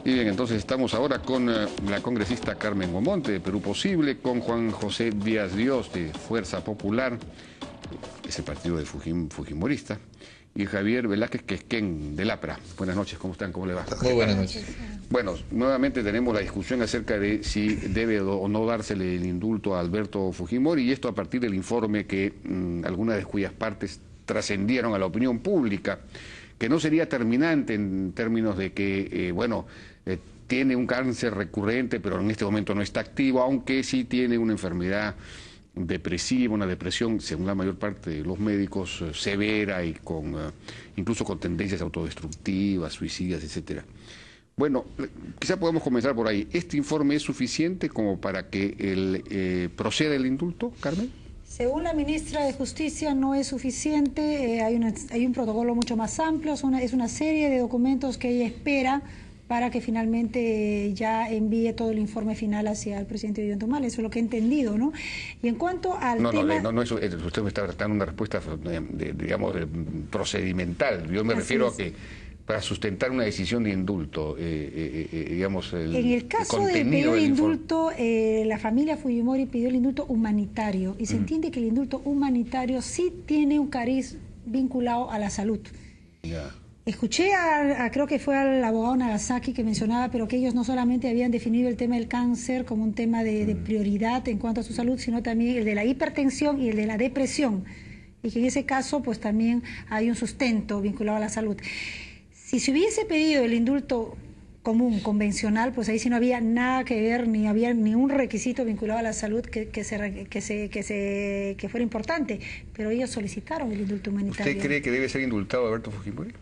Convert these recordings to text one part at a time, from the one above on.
Y bien, entonces estamos ahora con la congresista Carmen Gomonte de Perú Posible, con Juan José Díaz Dios de Fuerza Popular, ese partido de fujimorista, y Javier Velázquez Quesquén del APRA. Buenas noches, ¿cómo están? ¿Cómo le va? Muy buenas noches. Bueno, nuevamente tenemos la discusión acerca de si debe o no dársele el indulto a Alberto Fujimori, y esto a partir del informe que algunas de cuyas partes trascendieron a la opinión pública, que no sería terminante en términos de que, tiene un cáncer recurrente, pero en este momento no está activo, aunque sí tiene una enfermedad depresiva, una depresión, según la mayor parte de los médicos, severa y incluso con tendencias autodestructivas, suicidas, etcétera. Bueno, quizá podamos comenzar por ahí. ¿Este informe es suficiente como para que proceda el indulto, Carmen? Según la ministra de Justicia no es suficiente, hay un protocolo mucho más amplio, es una serie de documentos que ella espera para que finalmente ya envíe todo el informe final hacia el presidente Ollanta, eso es lo que he entendido, ¿no? Y en cuanto al tema... No, usted me está dando una respuesta, digamos, procedimental. Yo me refiero a que para sustentar una decisión de indulto, digamos, en el caso del pedido de indulto, la familia Fujimori pidió el indulto humanitario, y se entiende que el indulto humanitario sí tiene un cariz vinculado a la salud. Ya. Escuché creo que fue al abogado Nagasaki que mencionaba, pero que ellos no solamente habían definido el tema del cáncer como un tema de prioridad en cuanto a su salud, sino también el de la hipertensión y el de la depresión, y que en ese caso pues también hay un sustento vinculado a la salud. Si se hubiese pedido el indulto común, convencional, pues ahí sí no había nada que ver, ni había ni un requisito vinculado a la salud que fuera importante, pero ellos solicitaron el indulto humanitario. ¿Usted cree que debe ser indultado Alberto Fujimori?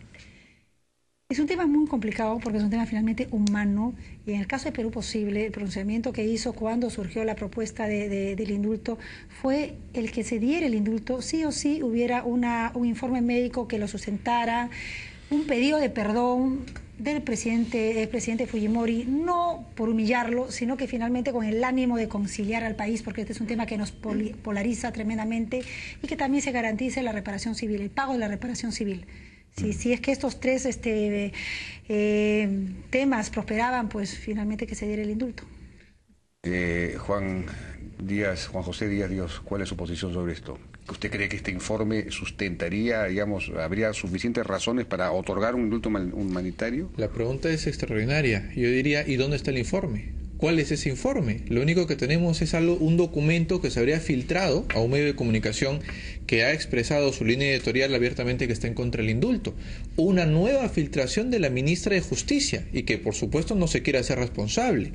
Es un tema muy complicado porque es un tema finalmente humano, y en el caso de Perú Posible, el pronunciamiento que hizo cuando surgió la propuesta del indulto fue el que se diera el indulto, sí o sí hubiera un informe médico que lo sustentara, un pedido de perdón del presidente Fujimori, no por humillarlo, sino que finalmente con el ánimo de conciliar al país, porque este es un tema que nos polariza tremendamente, y que también se garantice la reparación civil, el pago de la reparación civil. Si es que estos tres temas prosperaban, pues finalmente que se diera el indulto. Juan José Díaz Dios, ¿cuál es su posición sobre esto? ¿Usted cree que este informe sustentaría, digamos, habría suficientes razones para otorgar un indulto humanitario? La pregunta es extraordinaria. Yo diría, ¿y dónde está el informe? ¿Cuál es ese informe? Lo único que tenemos es un documento que se habría filtrado a un medio de comunicación que ha expresado su línea editorial abiertamente que está en contra del indulto. Una nueva filtración de la ministra de Justicia, y que por supuesto no se quiere hacer responsable.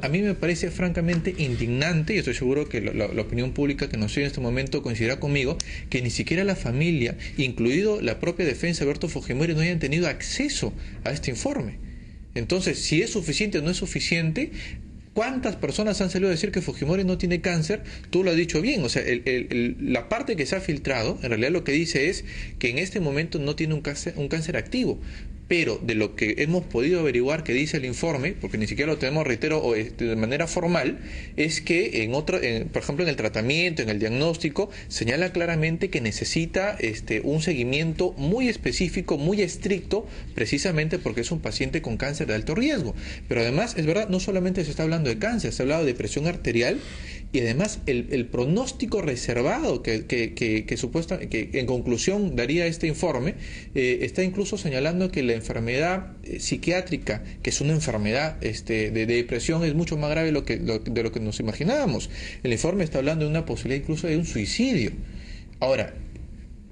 A mí me parece francamente indignante, y estoy seguro que la opinión pública que nos sigue en este momento coincidirá conmigo, que ni siquiera la familia, incluido la propia defensa de Alberto Fujimori, no hayan tenido acceso a este informe. Entonces, si es suficiente o no es suficiente, ¿cuántas personas han salido a decir que Fujimori no tiene cáncer? Tú lo has dicho bien, o sea, la parte que se ha filtrado, en realidad lo que dice es que en este momento no tiene un cáncer activo. Pero de lo que hemos podido averiguar que dice el informe, porque ni siquiera lo tenemos, reitero, de manera formal, es que por ejemplo en el tratamiento, en el diagnóstico, señala claramente que necesita un seguimiento muy específico, muy estricto, precisamente porque es un paciente con cáncer de alto riesgo. Pero además, es verdad, no solamente se está hablando de cáncer, se ha hablado de presión arterial, y además el pronóstico reservado que en conclusión daría este informe, está incluso señalando que la enfermedad psiquiátrica, que es una enfermedad de depresión, es mucho más grave de lo que nos imaginábamos. El informe está hablando de una posibilidad incluso de un suicidio. Ahora,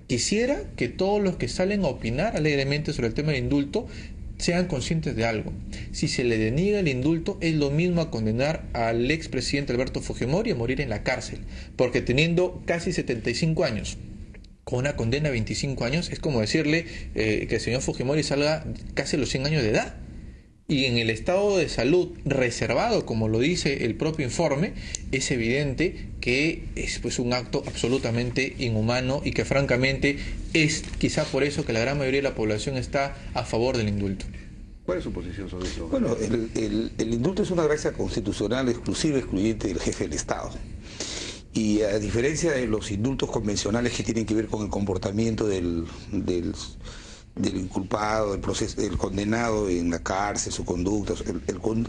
quisiera que todos los que salen a opinar alegremente sobre el tema del indulto sean conscientes de algo. Si se le deniega el indulto, es lo mismo a condenar al expresidente Alberto Fujimori a morir en la cárcel, porque teniendo casi 75 años, con una condena de 25 años, es como decirle que el señor Fujimori salga casi a los 100 años de edad. Y en el estado de salud reservado, como lo dice el propio informe, es evidente que es pues un acto absolutamente inhumano, y que francamente es quizá por eso que la gran mayoría de la población está a favor del indulto. ¿Cuál es su posición sobre eso? Bueno, el indulto es una gracia constitucional exclusiva, excluyente del jefe del Estado. Y a diferencia de los indultos convencionales que tienen que ver con el comportamiento del del inculpado, el condenado en la cárcel, su conducta.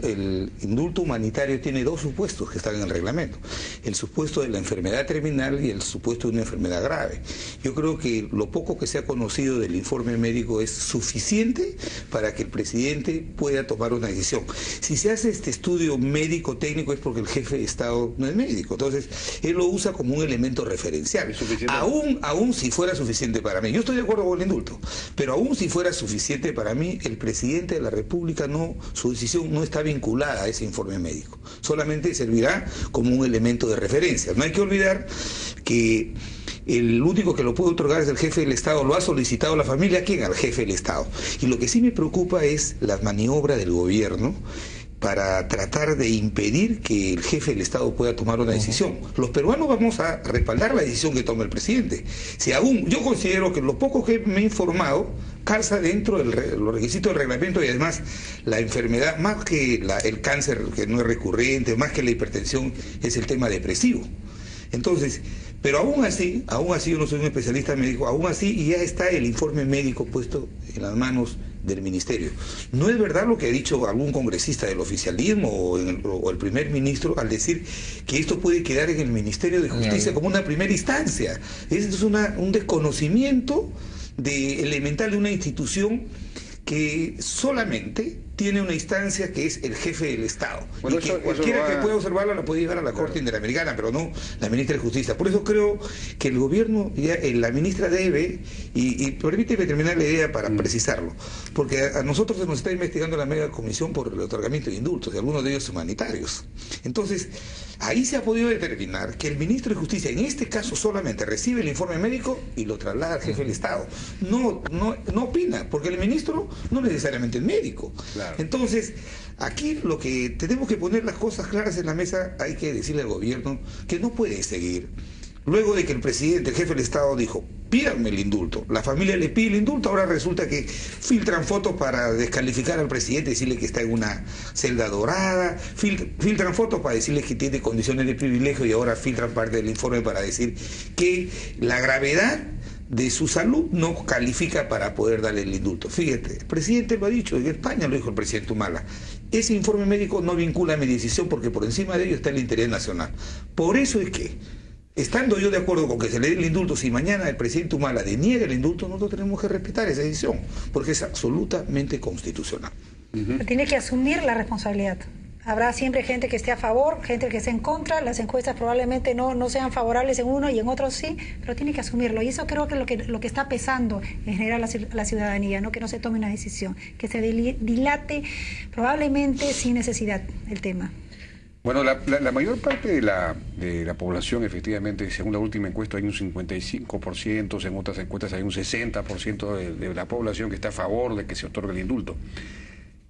El indulto humanitario tiene dos supuestos que están en el reglamento: el supuesto de la enfermedad terminal y el supuesto de una enfermedad grave. Yo creo que lo poco que se ha conocido del informe médico es suficiente para que el presidente pueda tomar una decisión. Si se hace este estudio médico técnico es porque el jefe de Estado no es médico, entonces él lo usa como un elemento referencial. Aún si fuera suficiente para mí, yo estoy de acuerdo con el indulto, pero aún si fuera suficiente para mí, el presidente de la República su decisión no está vinculada a ese informe médico, solamente servirá como un elemento de referencia. No hay que olvidar que el único que lo puede otorgar es el jefe del Estado. Lo ha solicitado la familia. ¿Quién? Al jefe del Estado. Y lo que sí me preocupa es la maniobra del gobierno para tratar de impedir que el jefe del Estado pueda tomar una decisión. Los peruanos vamos a respaldar la decisión que tome el presidente. Si aún, yo considero que lo poco que me he informado calza dentro de los requisitos del reglamento, y además la enfermedad, más que el cáncer, que no es recurrente, más que la hipertensión, es el tema depresivo. Entonces, pero aún así, yo no soy un especialista médico, aún así ya está el informe médico puesto en las manos del ministerio. No es verdad lo que ha dicho algún congresista del oficialismo o el primer ministro al decir que esto puede quedar en el Ministerio de Justicia como una primera instancia. Es un desconocimiento elemental de una institución que solamente tiene una instancia que es el jefe del Estado. Bueno, y que cualquiera que pueda observarla la puede llevar a la Corte Interamericana, pero no la ministra de Justicia. Por eso creo que el gobierno, la ministra debe, y permíteme terminar la idea para precisarlo, porque a nosotros se nos está investigando la mega comisión por el otorgamiento de indultos, y algunos de ellos humanitarios. Entonces, ahí se ha podido determinar que el ministro de Justicia, en este caso, solamente recibe el informe médico y lo traslada al jefe del Estado. No opina, porque el ministro no necesariamente es médico. Claro. Entonces, aquí lo que tenemos que poner las cosas claras en la mesa, hay que decirle al gobierno que no puede seguir. Luego de que el presidente, el jefe del Estado dijo, pídanme el indulto, la familia le pide el indulto, ahora resulta que filtran fotos para descalificar al presidente, decirle que está en una celda dorada, filtran fotos para decirle que tiene condiciones de privilegio, y ahora filtran parte del informe para decir que la gravedad de su salud no califica para poder darle el indulto. Fíjate, el presidente lo ha dicho, en España lo dijo el presidente Humala. Ese informe médico no vincula a mi decisión porque por encima de ello está el interés nacional. Por eso es que, estando yo de acuerdo con que se le dé el indulto, si mañana el presidente Humala deniega el indulto, nosotros tenemos que respetar esa decisión, porque es absolutamente constitucional. Tiene que asumir la responsabilidad. Habrá siempre gente que esté a favor, gente que esté en contra. Las encuestas probablemente no sean favorables en uno y en otros sí, pero tiene que asumirlo. Y eso creo que es lo que está pesando en general la ciudadanía, ¿no? Que no se tome una decisión, que se dilate probablemente sin necesidad el tema. Bueno, la mayor parte de la población, efectivamente, según la última encuesta, hay un 55%, según otras encuestas hay un 60% de la población que está a favor de que se otorgue el indulto.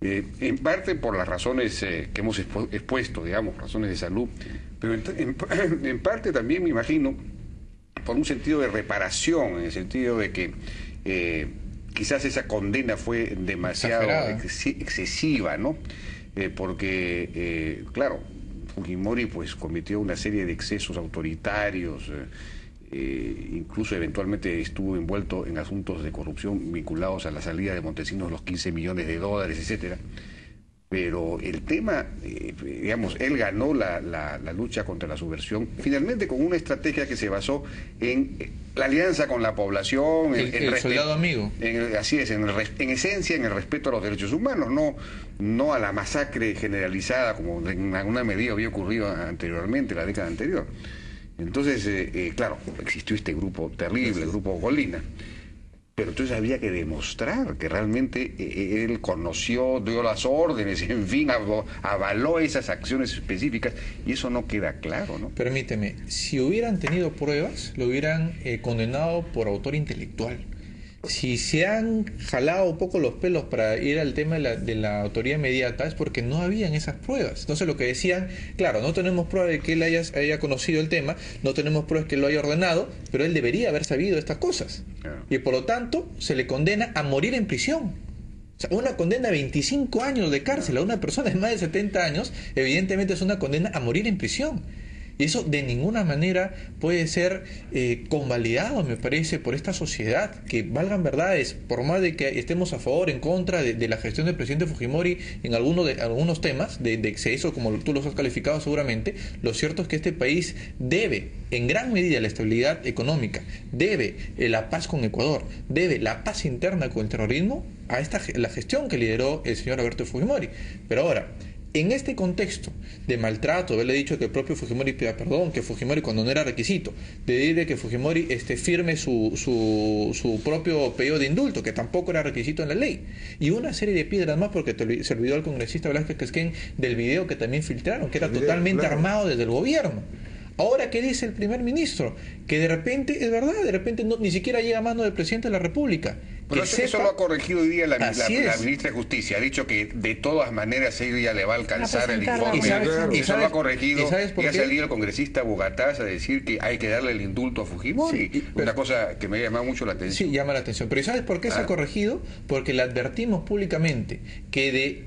En parte por las razones que hemos expuesto, digamos, razones de salud, pero en parte también, me imagino, por un sentido de reparación, en el sentido de que quizás esa condena fue demasiado excesiva, ¿no? Porque, claro, Fujimori pues cometió una serie de excesos autoritarios, incluso eventualmente estuvo envuelto en asuntos de corrupción vinculados a la salida de Montesinos, los 15 millones de dólares, etcétera. Pero el tema, digamos, él ganó la lucha contra la subversión, finalmente con una estrategia que se basó en la alianza con la población, el soldado amigo. Así es, en esencia, en el respeto a los derechos humanos, no a la masacre generalizada como en alguna medida había ocurrido anteriormente, la década anterior. Entonces, claro, existió este grupo terrible, el grupo Golina, pero entonces había que demostrar que realmente él conoció, dio las órdenes, en fin, avaló esas acciones específicas, y eso no queda claro, ¿no? Permíteme, si hubieran tenido pruebas, lo hubieran condenado por autor intelectual. Si se han jalado un poco los pelos para ir al tema de la autoría inmediata, es porque no habían esas pruebas. Entonces lo que decían, claro, no tenemos pruebas de que él haya conocido el tema, no tenemos pruebas que lo haya ordenado, pero él debería haber sabido estas cosas. Y por lo tanto se le condena a morir en prisión. O sea, una condena a 25 años de cárcel a una persona de más de 70 años, evidentemente es una condena a morir en prisión. Y eso de ninguna manera puede ser convalidado, me parece, por esta sociedad. Que valgan verdades, por más de que estemos a favor, en contra de la gestión del presidente Fujimori en algunos temas de exceso, como tú los has calificado seguramente, lo cierto es que este país debe, en gran medida, la estabilidad económica, debe la paz con Ecuador, debe la paz interna con el terrorismo a la gestión que lideró el señor Alberto Fujimori. Pero ahora, en este contexto de maltrato, haberle dicho que el propio Fujimori pida perdón, que Fujimori, cuando no era requisito, de que Fujimori firme su propio pedido de indulto, que tampoco era requisito en la ley, y una serie de piedras más, porque se olvidó el congresista Velázquez Quisquén del video que también filtraron, que era totalmente armado desde el gobierno. Ahora, ¿qué dice el primer ministro? Que de repente, es verdad, de repente ni siquiera llega a mano del presidente de la República. Pero eso lo ha corregido hoy día la ministra de Justicia. Ha dicho que de todas maneras ella le va a alcanzar el informe. Y eso lo ha corregido. Y ha salido el congresista Bogatás a decir que hay que darle el indulto a Fujimori. Sí, una cosa que me llama mucho la atención. Sí, llama la atención. Pero ¿y sabes por qué se ha corregido? Porque le advertimos públicamente que de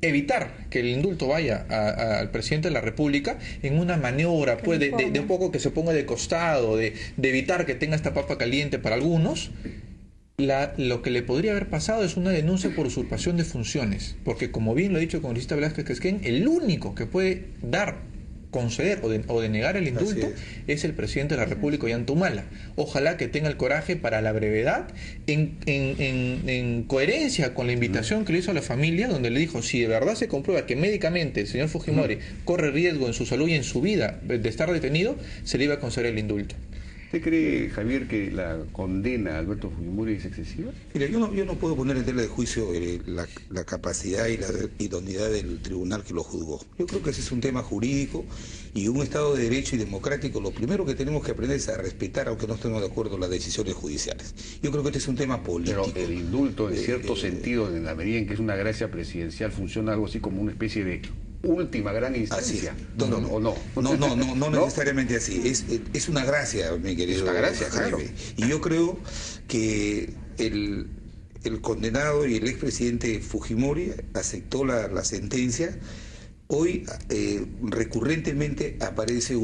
evitar que el indulto vaya al presidente de la República en una maniobra pues, de un poco que se ponga de costado, de evitar que tenga esta papa caliente para algunos. Lo que le podría haber pasado es una denuncia por usurpación de funciones, porque como bien lo ha dicho el congresista Velázquez Quisquén, el único que puede conceder o denegar el indulto es el presidente de la República, Ollanta Humala. Ojalá que tenga el coraje para la brevedad, en coherencia con la invitación que le hizo a la familia, donde le dijo, si de verdad se comprueba que médicamente el señor Fujimori corre riesgo en su salud y en su vida de estar detenido, se le iba a conceder el indulto. ¿Usted cree, Javier, que la condena a Alberto Fujimori es excesiva? Mira, yo no puedo poner en tela de juicio la capacidad y la idoneidad del tribunal que lo juzgó. Yo creo que ese es un tema jurídico y un Estado de Derecho y democrático. Lo primero que tenemos que aprender es a respetar, aunque no estemos de acuerdo, las decisiones judiciales. Yo creo que este es un tema político. Pero el indulto, en cierto sentido, en la medida en que es una gracia presidencial, funciona algo así como una especie de última gran instancia. No necesariamente así. Es una gracia, mi querido. Es una gracia, Jaime. claro. Y yo creo que el condenado y el expresidente Fujimori aceptó la sentencia. Hoy recurrentemente aparece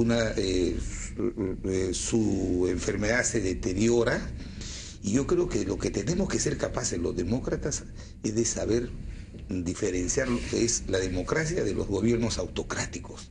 su enfermedad se deteriora, y yo creo que lo que tenemos que ser capaces los demócratas es de saber diferenciar lo que es la democracia de los gobiernos autocráticos.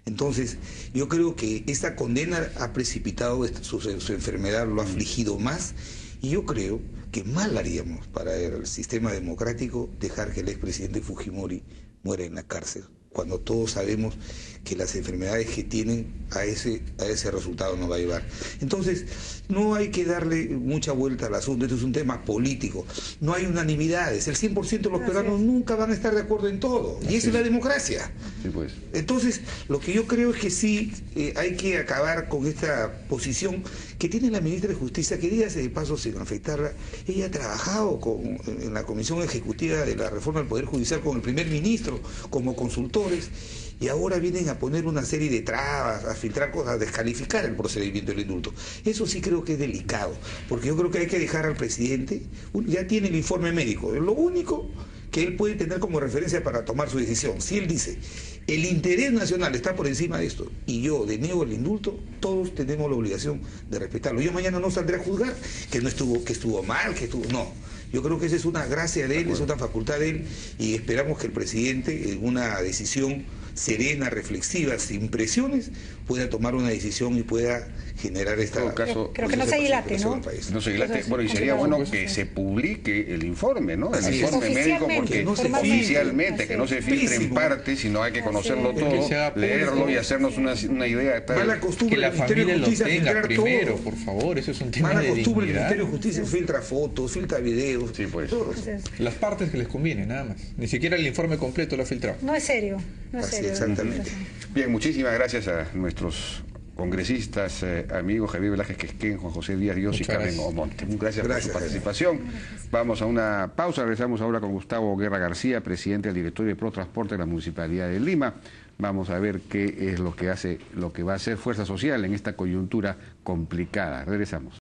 Entonces, yo creo que esta condena ha precipitado su enfermedad, lo ha afligido más, y yo creo que mal haríamos para el sistema democrático dejar que el expresidente Fujimori muera en la cárcel, cuando todos sabemos que las enfermedades que tienen a ese resultado nos va a llevar. Entonces, no hay que darle mucha vuelta al asunto, esto es un tema político, no hay unanimidades, el 100% de los peruanos nunca van a estar de acuerdo en todo, y esa es la democracia. Sí, pues. Entonces, lo que yo creo es que sí hay que acabar con esta posición que tiene la ministra de Justicia, que dígase de paso sin afectarla, ella ha trabajado en la Comisión Ejecutiva de la Reforma del Poder Judicial con el primer ministro como consultores, y ahora vienen a poner una serie de trabas, a filtrar cosas, a descalificar el procedimiento del indulto. Eso sí creo que es delicado, porque yo creo que hay que dejar al presidente, ya tiene el informe médico, es lo único que él puede tener como referencia para tomar su decisión. Si él dice, el interés nacional está por encima de esto, y yo denego el indulto, todos tenemos la obligación de respetarlo. Yo mañana no saldré a juzgar que estuvo mal, no. Yo creo que esa es una gracia de él, es una facultad de él, y esperamos que el presidente, en una decisión serena, reflexiva, sin presiones, pueda tomar una decisión y pueda generar esta... Creo que no se dilate, ¿no? No se dilate. Bueno, y sería bueno que se publique el informe, ¿no? El informe médico, porque oficialmente, que no se filtre en parte, sino hay que conocerlo todo, leerlo y hacernos una idea. Que la familia lo tenga primero, por favor, eso es un tema de dignidad. El Ministerio de Justicia filtra fotos, filtra videos. Sí, pues. Las partes que les conviene, nada más. Ni siquiera el informe completo lo ha filtrado. No es serio, no es serio. Exactamente. Bien, muchísimas gracias a nuestros congresistas, amigos Javier Velázquez Quisquén, Juan José Díaz Dios y Carmen Omonte. Gracias por su participación. Vamos a una pausa, regresamos ahora con Gustavo Guerra García, presidente del directorio de Protransporte de la Municipalidad de Lima. Vamos a ver qué es lo que va a hacer Fuerza Social en esta coyuntura complicada. Regresamos.